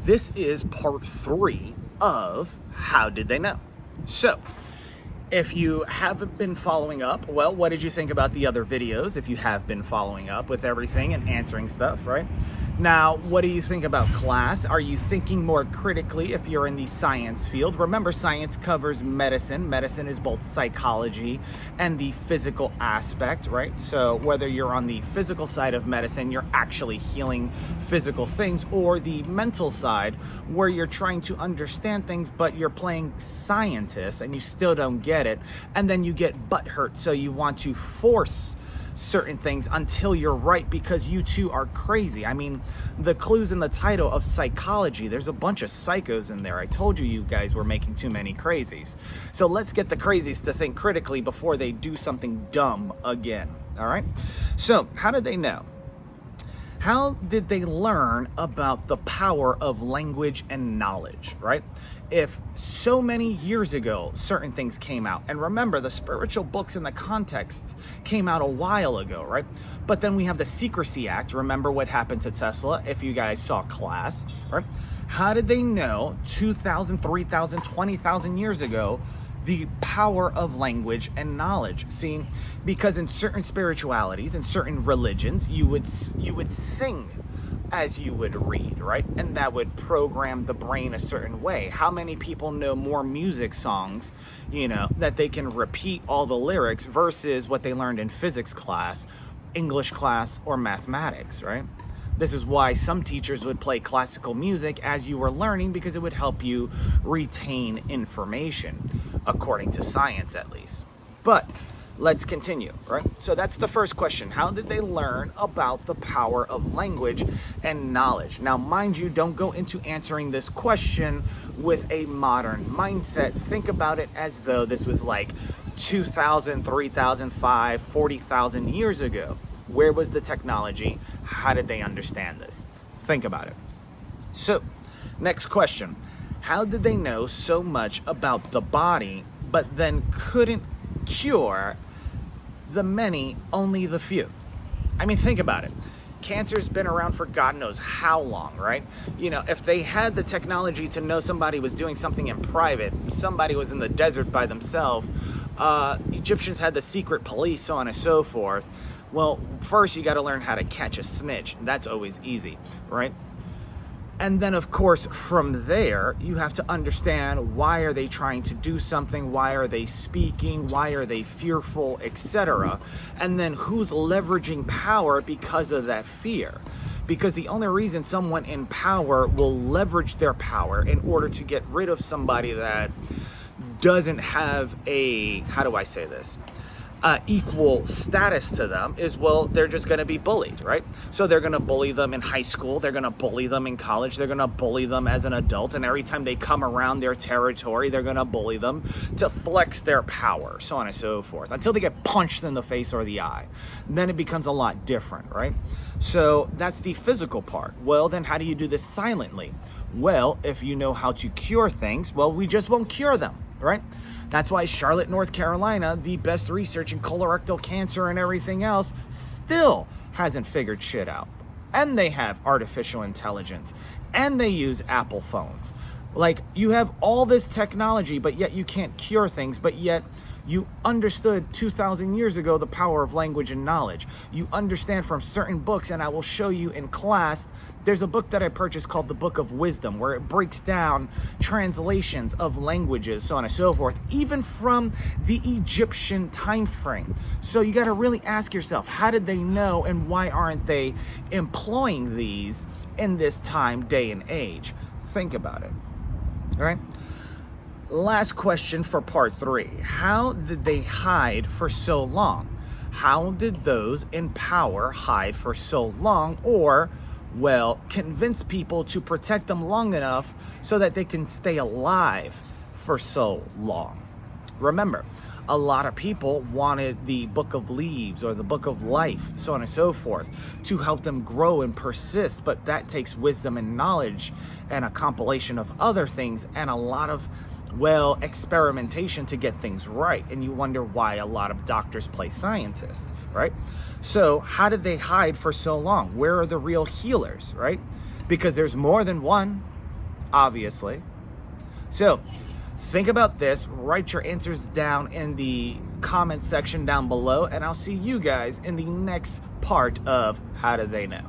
This is part 3 of How Did They Know? So, if you haven't been following up, well, what did you think about the other videos if you have been following up with everything and answering stuff, right? Now, what do you think about class? Are you thinking more critically if you're in the science field? Remember, science covers medicine. Medicine is both psychology and the physical aspect, right? So whether you're on the physical side of medicine, you're actually healing physical things, or the mental side where you're trying to understand things, but you're playing scientist and you still don't get it. And then you get butthurt, so you want to force certain things until you're right because you too are crazy. I mean, the clues in the title of psychology, there's a bunch of psychos in there. I told you you guys were making too many crazies. So let's get the crazies to think critically before they do something dumb again. All right? So how did they know? How did they learn about the power of language and knowledge, right? If so many years ago certain things came out, and remember, the spiritual books and the contexts came out a while ago, right? But then we have the Secrecy Act. Remember what happened to Tesla, if you guys saw class, right? How did they know 2,000, 3,000, 20,000 years ago the power of language and knowledge? See, because in certain spiritualities and certain religions, you would sing as you would read, right? And that would program the brain a certain way. How many people know more music songs, that they can repeat all the lyrics versus what they learned in physics class, English class, or mathematics, right? This is why some teachers would play classical music as you were learning, because it would help you retain information, according to science at least. But let's continue, right? So that's the first question. How did they learn about the power of language and knowledge? Now, mind you, don't go into answering this question with a modern mindset. Think about it as though this was like 2,000, 3,000, 5,000, 40,000 years ago. Where was the technology? How did they understand this? Think about it. So, next question. How did they know so much about the body, but then couldn't cure the many, only the few? I mean, think about it. Cancer's been around for God knows how long, right? If they had the technology to know somebody was doing something in private, somebody was in the desert by themselves, Egyptians had the secret police, so on and so forth. Well, first you got to learn how to catch a snitch. That's always easy, right? And then, of course, from there, you have to understand, why are they trying to do something? Why are they speaking? Why are they fearful, etc.? And then who's leveraging power because of that fear? Because the only reason someone in power will leverage their power in order to get rid of somebody that doesn't have a, how do I say this? Equal status to them is, well, they're just going to be bullied, right? So they're going to bully them in high school, they're going to bully them in college, they're going to bully them as an adult, and every time they come around their territory, they're going to bully them to flex their power, so on and so forth, until they get punched in the face or the eye. Then it becomes a lot different, right? So that's the physical part. Well, then how do you do this silently? Well, if you know how to cure things, well, we just won't cure them, right? That's why Charlotte, North Carolina, the best research in colorectal cancer and everything else, still hasn't figured shit out. And they have artificial intelligence. And they use Apple phones. Like, you have all this technology, but yet you can't cure things, but yet you understood 2,000 years ago the power of language and knowledge. You understand from certain books, and I will show you in class. There's a book that I purchased called the Book of Wisdom, where it breaks down translations of languages, so on and so forth, even from the Egyptian time frame. So you got to really ask yourself, how did they know, and why aren't they employing these in this time, day, and age? Think about it. All right? Last question for part 3. How did they hide for so long? How did those in power hide for so long, or, well, convince people to protect them long enough so that they can stay alive for so long? Remember, a lot of people wanted the Book of Leaves or the Book of Life, so on and so forth, to help them grow and persist, but that takes wisdom and knowledge and a compilation of other things and a lot of, well, experimentation to get things right. And you wonder why a lot of doctors play scientists, right? So how did they hide for so long? Where are the real healers, right? Because there's more than one. obviously. So think about this, write your answers down in the comment section down below, and I'll see you guys in the next part of How Do They Know?